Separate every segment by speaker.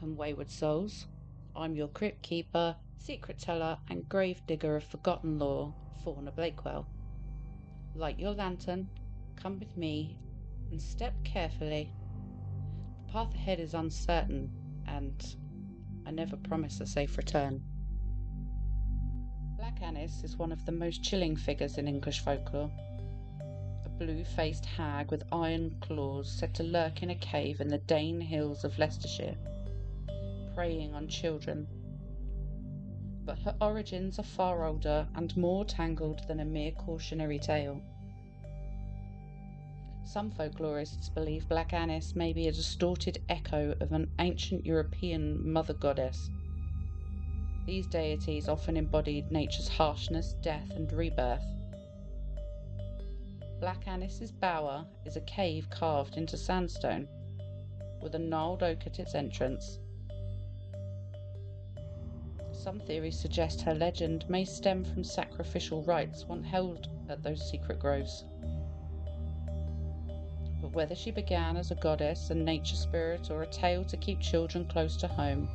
Speaker 1: Welcome, wayward souls. I'm your crypt keeper, secret teller, and grave digger of forgotten lore, Fauna Blakewell. Light your lantern, come with me, and step carefully. The path ahead is uncertain, and I never promise a safe return. Black Annis is one of the most chilling figures in English folklore. A blue-faced hag with iron claws said to lurk in a cave in the Dane hills of Leicestershire, preying on children. But her origins are far older and more tangled than a mere cautionary tale. Some folklorists believe Black Annis may be a distorted echo of an ancient European mother goddess. These deities often embodied nature's harshness, death, and rebirth. Black Annis's bower is a cave carved into sandstone, with a gnarled oak at its entrance. Some theories suggest her legend may stem from sacrificial rites once held at those secret groves. But whether she began as a goddess and nature spirit or a tale to keep children close to home,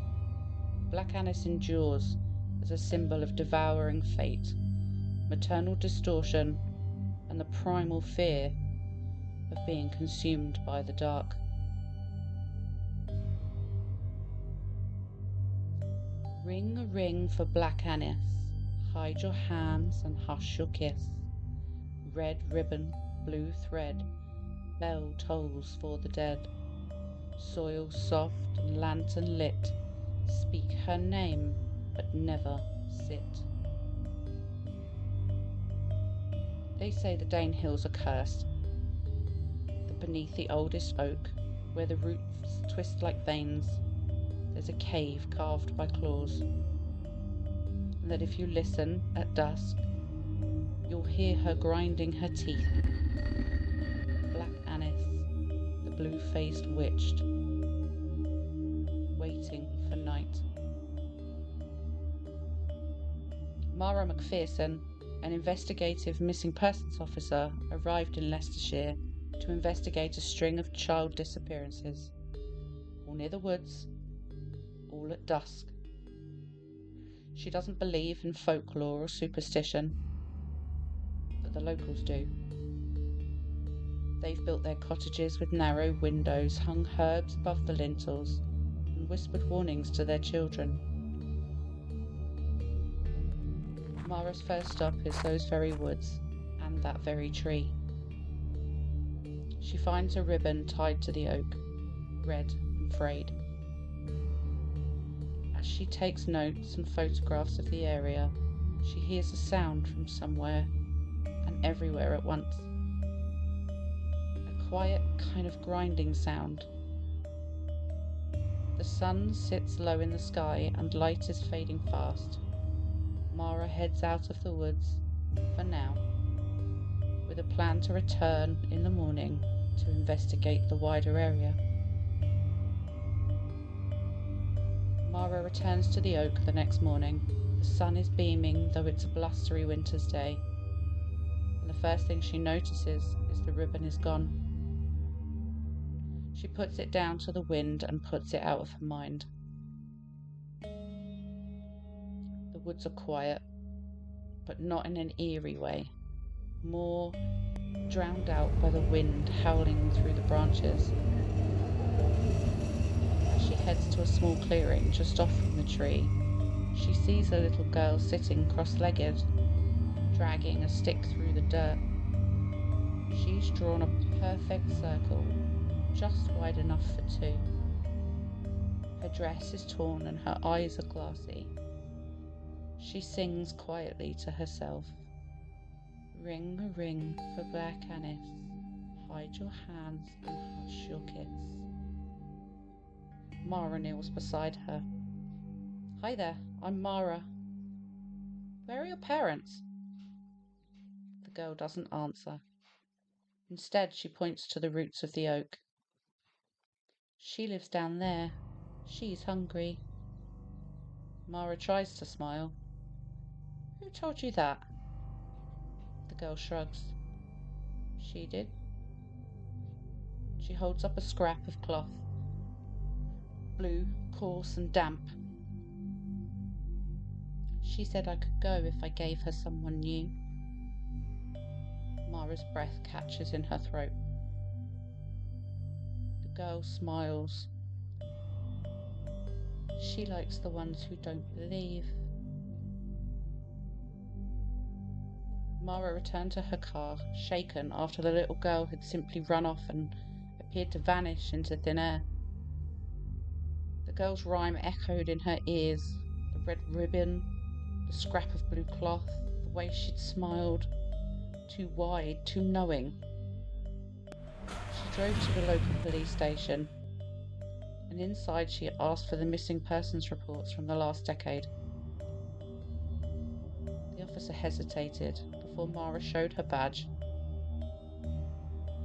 Speaker 1: Black Annis endures as a symbol of devouring fate, maternal distortion, and the primal fear of being consumed by the dark. Ring a ring for Black Annis, hide your hands and hush your kiss. Red ribbon, blue thread, bell tolls for the dead. Soil soft and lantern lit, speak her name, but never sit. They say the Dane hills are cursed, that beneath the oldest oak, where the roots twist like veins, there's a cave carved by claws, and that if you listen at dusk, you'll hear her grinding her teeth. Black Annis, the blue-faced witch, waiting for night. Mara Mcphearson, an investigative missing persons officer, arrived in Leicestershire to investigate a string of child disappearances, all near the woods, all at dusk. She doesn't believe in folklore or superstition, but the locals do. They've built their cottages with narrow windows, hung herbs above the lintels, and whispered warnings to their children. Mara's first stop is those very woods and that very tree. She finds a ribbon tied to the oak, red and frayed. As she takes notes and photographs of the area, she hears a sound from somewhere and everywhere at once. A quiet kind of grinding sound. The sun sits low in the sky and light is fading fast. Mara heads out of the woods, for now, with a plan to return in the morning to investigate the wider area. Mara returns to the oak the next morning. The sun is beaming, though it's a blustery winter's day, and the first thing she notices is the ribbon is gone. She puts it down to the wind and puts it out of her mind. The woods are quiet, but not in an eerie way, more drowned out by the wind howling through the branches. As she heads to a small clearing just off from the tree, she sees a little girl sitting cross-legged, dragging a stick through the dirt. She's drawn a perfect circle, just wide enough for two. Her dress is torn and her eyes are glassy. She sings quietly to herself. Ring a ring for Black Annis, hide your hands and hush your kiss. Mara kneels beside her. Hi there, I'm Mara. Where are your parents? The girl doesn't answer. Instead, she points to the roots of the oak. She lives down there. She's hungry. Mara tries to smile. Who told you that? The girl shrugs. She did. She holds up a scrap of cloth. Blue, coarse and damp. She said I could go if I gave her someone new. Mara's breath catches in her throat. The girl smiles. She likes the ones who don't believe. Mara returned to her car, shaken after the little girl had simply run off and appeared to vanish into thin air. The girl's rhyme echoed in her ears, the red ribbon, the scrap of blue cloth, the way she'd smiled, too wide, too knowing. She drove to the local police station, and inside she asked for the missing persons reports from the last decade. The officer hesitated before Mara showed her badge.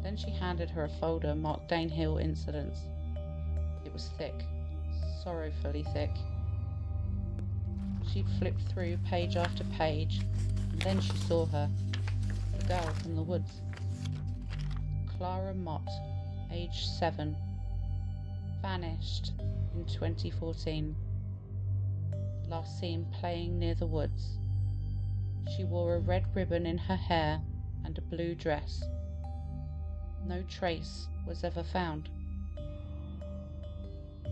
Speaker 1: Then she handed her a folder marked Danehill Incidents. It was thick, sorrowfully thick. She flipped through page after page, and then she saw her, the girl from the woods. Clara Mott, age 7, vanished in 2014. Last seen playing near the woods. She wore a red ribbon in her hair and a blue dress. No trace was ever found.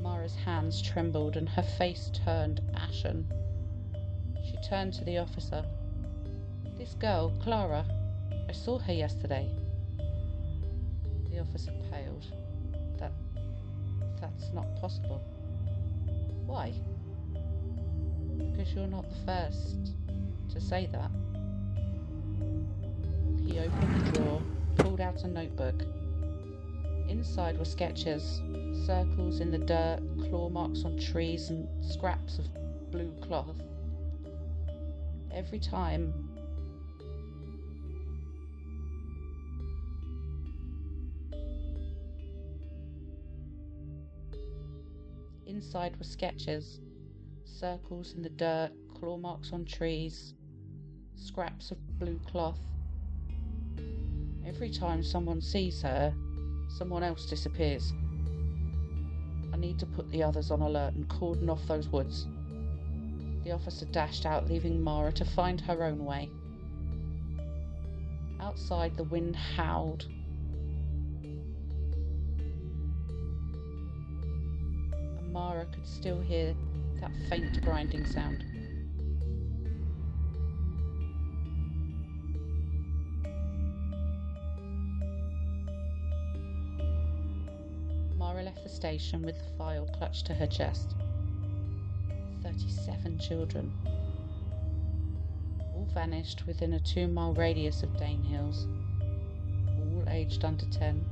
Speaker 1: Mara's hands trembled and her face turned ashen. She turned to the officer. "This girl, Clara, I saw her yesterday." The officer paled. That's not possible." "Why?" "Because you're not the first to say that." He opened the drawer, pulled out a notebook. Inside were sketches, circles in the dirt, claw marks on trees, and scraps of blue cloth. Every time Inside were sketches, circles in the dirt, claw marks on trees, scraps of blue cloth. Every time someone sees her, someone else disappears. I need to put the others on alert and cordon off those woods. The officer dashed out, leaving Mara to find her own way. Outside, the wind howled. And Mara could still hear that faint grinding sound. Mara left the station with the file clutched to her chest. 37 children. All vanished within a 2-mile radius of Danehills. All aged under 10.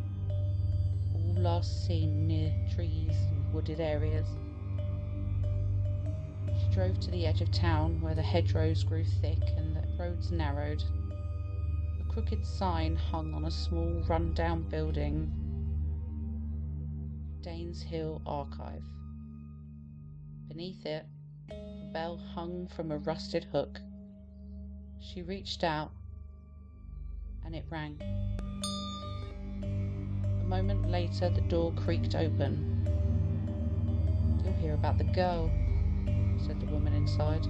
Speaker 1: All last seen near trees and wooded areas. She drove to the edge of town where the hedgerows grew thick and the roads narrowed. A crooked sign hung on a small run-down building. Daneshill Archive. Beneath it, a bell hung from a rusted hook. She reached out, and it rang. A moment later, the door creaked open. "You'll hear about the girl," said the woman inside.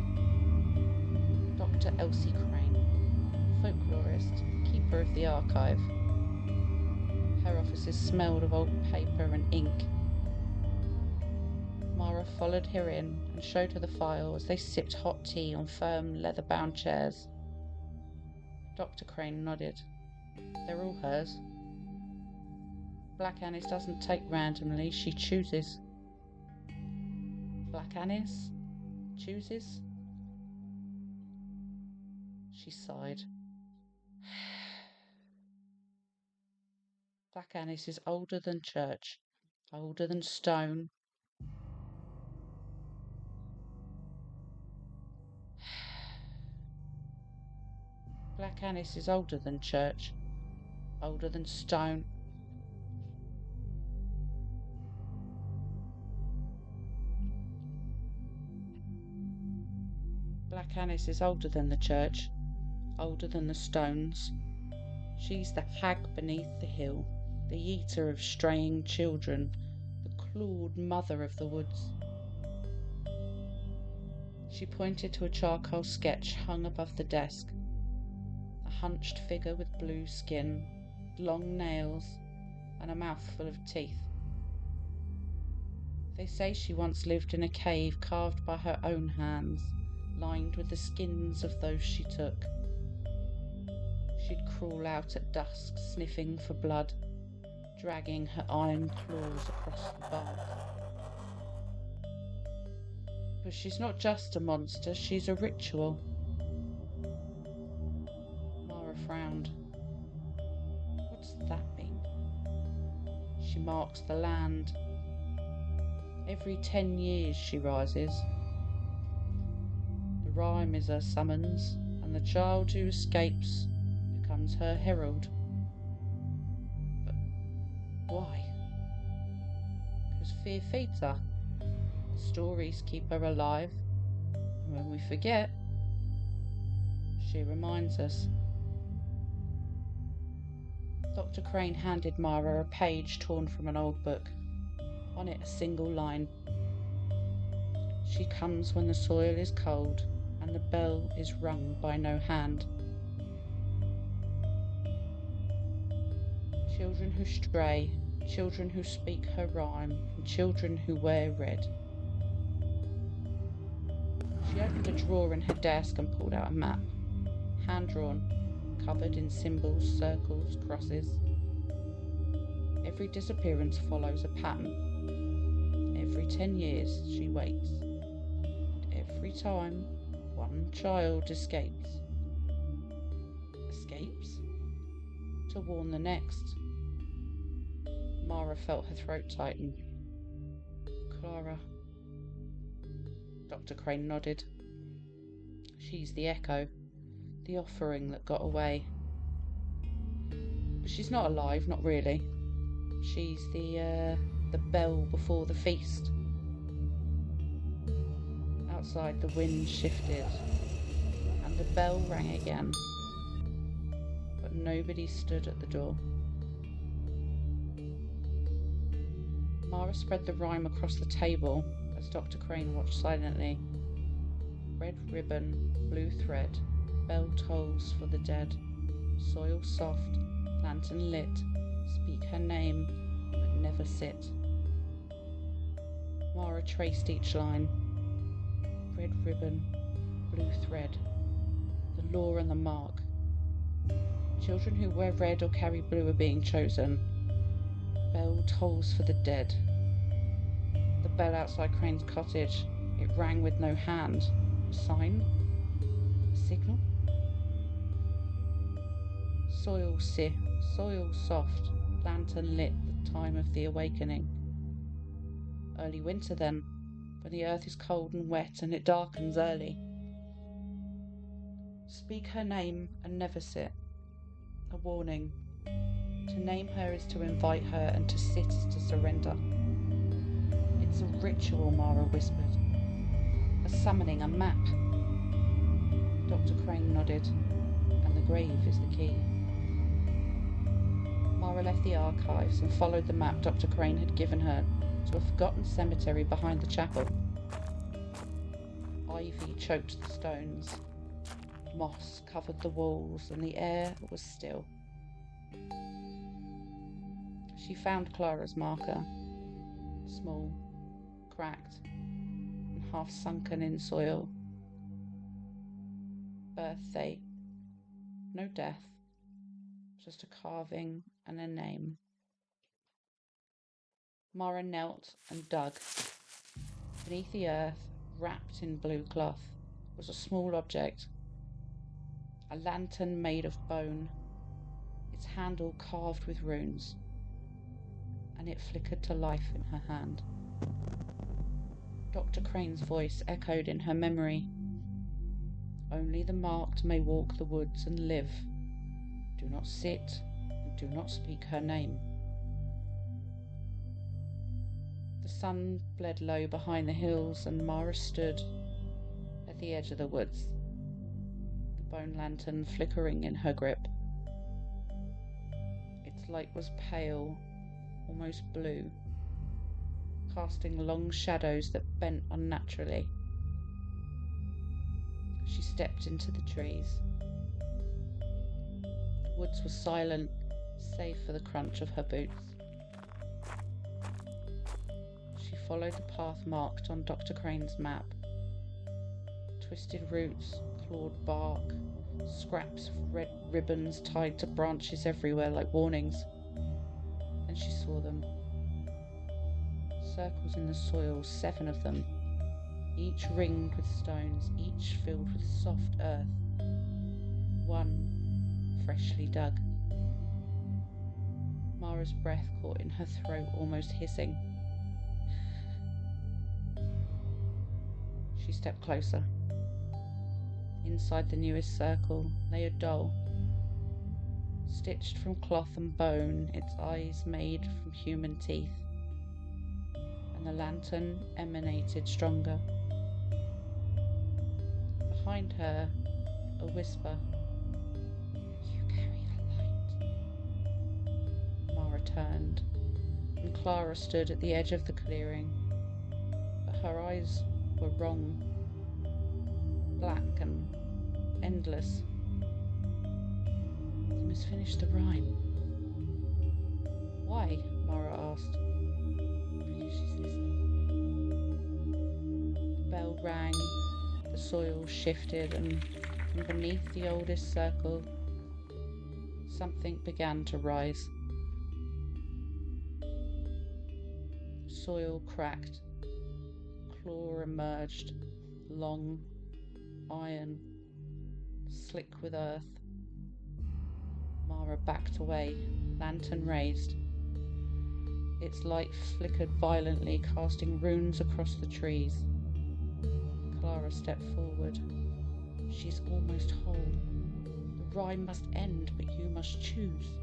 Speaker 1: Dr. Elsie Crane, folklorist, keeper of the archive. Her offices smelled of old paper and ink. Mara followed her in and showed her the file as they sipped hot tea on firm, leather-bound chairs. Dr. Crane nodded. "They're all hers. Black Annis doesn't take randomly, she chooses." "Black Annis chooses?" She sighed. "Black Annis is older than church, older than stone. Black Annis is older than church, older than stone." "Black Annis is older than the church, older than the stones. She's the hag beneath the hill, the eater of straying children, the clawed mother of the woods. She pointed to a charcoal sketch hung above the desk. A hunched figure with blue skin, long nails, and a mouthful of teeth. They say she once lived in a cave carved by her own hands, lined with the skins of those she took. She'd crawl out at dusk, sniffing for blood, dragging her iron claws across the bark. But she's not just a monster, she's a ritual. Mara frowned. What's that mean? She marks the land. Every 10 years she rises. The rhyme is her summons, and the child who escapes becomes her herald. But why? Because fear feeds her. Stories keep her alive, and when we forget, she reminds us. Dr. Crane handed Mara a page torn from an old book. On it a single line. She comes when the soil is cold, and the bell is rung by no hand. Children who stray, children who speak her rhyme, and children who wear red. She opened a drawer in her desk and pulled out a map, hand-drawn, covered in symbols, circles, crosses. Every disappearance follows a pattern. Every 10 years she waits, and every time one child escapes. Escapes? To warn the next. Mara felt her throat tighten. Clara. Dr. Crane nodded. She's the echo, the offering that got away. But she's not alive, not really. She's the bell before the feast. Outside the wind shifted, and the bell rang again. But nobody stood at the door. Mara spread the rhyme across the table as Dr. Crane watched silently. Red ribbon, blue thread, bell tolls for the dead. Soil soft, lantern lit, speak her name, but never sit. Mara traced each line. Red ribbon, blue thread, the law and the mark. Children who wear red or carry blue are being chosen. Bell tolls for the dead. The bell outside Crane's cottage, it rang with no hand. A sign? A signal? Soil soft, lantern lit, the time of the awakening. Early winter then, when the earth is cold and wet and it darkens early. Speak her name and never sit. A warning. To name her is to invite her, and to sit is to surrender. It's a ritual, Mara whispered. A summoning, a map. Dr. Crane nodded, and the grave is the key. Mara left the archives and followed the map Dr. Crane had given her to a forgotten cemetery behind the chapel. Ivy choked the stones. Moss covered the walls, and the air was still. She found Clara's marker, small, cracked, and half sunken in soil. Birth date, no death, just a carving and a name. Mara knelt and dug. Beneath the earth, wrapped in blue cloth, was a small object, a lantern made of bone, its handle carved with runes, and it flickered to life in her hand. Dr. Crane's voice echoed in her memory. Only the marked may walk the woods and live. Do not sit, and do not speak her name. The sun bled low behind the hills, and Mara stood at the edge of the woods, the bone lantern flickering in her grip. Its light was pale, almost blue, casting long shadows that bent unnaturally. She stepped into the trees. The woods were silent, save for the crunch of her boots. She followed the path marked on Dr. Crane's map. Twisted roots, clawed bark, scraps of red ribbons tied to branches everywhere like warnings. Then she saw them. Circles in the soil, 7 of them, each ringed with stones, each filled with soft earth, one freshly dug. Mara's breath caught in her throat, almost hissing. She stepped closer. Inside the newest circle lay a doll, stitched from cloth and bone, its eyes made from human teeth, and the lantern emanated stronger. Behind her, a whisper. "You carry a light." Mara turned, and Clara stood at the edge of the clearing, but her eyes were wrong, black and endless. "You must finish the rhyme." "Why?" Mara asked. "Because she's listening." The bell rang, the soil shifted, and from beneath the oldest circle, something began to rise. The soil cracked, a claw emerged, long, iron, slick with earth. Mara backed away, lantern raised. Its light flickered violently, casting runes across the trees. Clara stepped forward. "She's almost whole. The rhyme must end, but you must choose."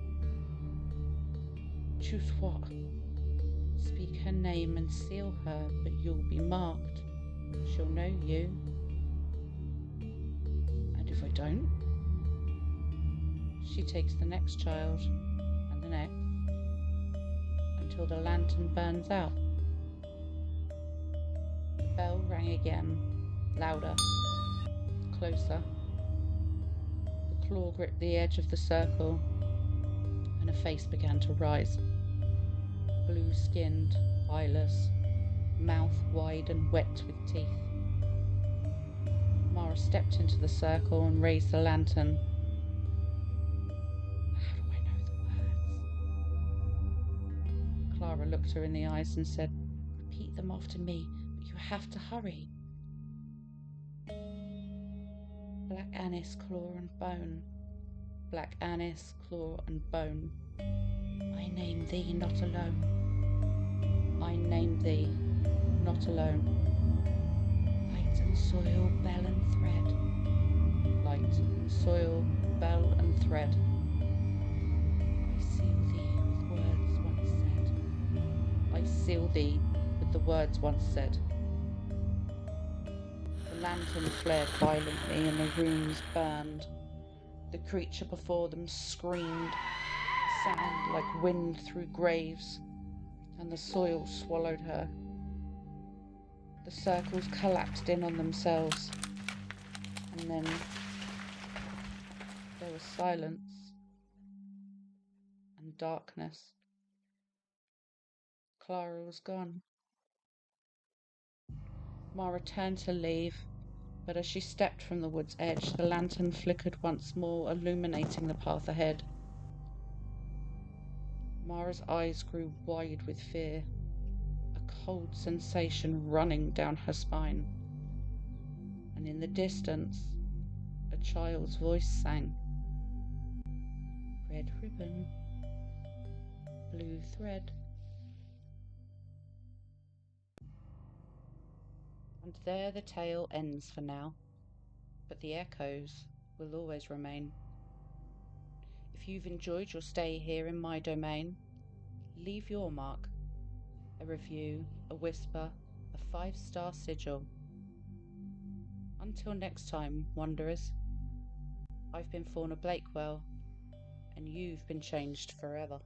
Speaker 1: "Choose what?" "Speak her name and seal her, but you'll be marked. She'll know you." "And if I don't?" "She takes the next child, and the next, until the lantern burns out." The bell rang again, louder, closer. The claw gripped the edge of the circle, and a face began to rise. Blue-skinned, eyeless, mouth wide and wet with teeth. Mara stepped into the circle and raised the lantern. "How do I know the words?" Clara looked her in the eyes and said, "Repeat them after me, but you have to hurry." "Black anise, claw and bone. Black anise, claw and bone. I name thee not alone. I name thee not alone. Light and soil, bell and thread. Light and soil, bell and thread. I seal thee with words once said. I seal thee with the words once said." The lantern flared violently and the runes burned. The creature before them screamed, sound like wind through graves, and the soil swallowed her. The circles collapsed in on themselves, and then there was silence and darkness. Clara was gone. Mara turned to leave, but as she stepped from the wood's edge, the lantern flickered once more, illuminating the path ahead. Mara's eyes grew wide with fear, a cold sensation running down her spine. And in the distance, a child's voice sang. "Red ribbon, blue thread." And there the tale ends for now, but the echoes will always remain. If you've enjoyed your stay here in my domain, leave your mark, a review, a whisper, a 5-star sigil. Until next time, wanderers, I've been Fauna Blakewell, and you've been changed forever.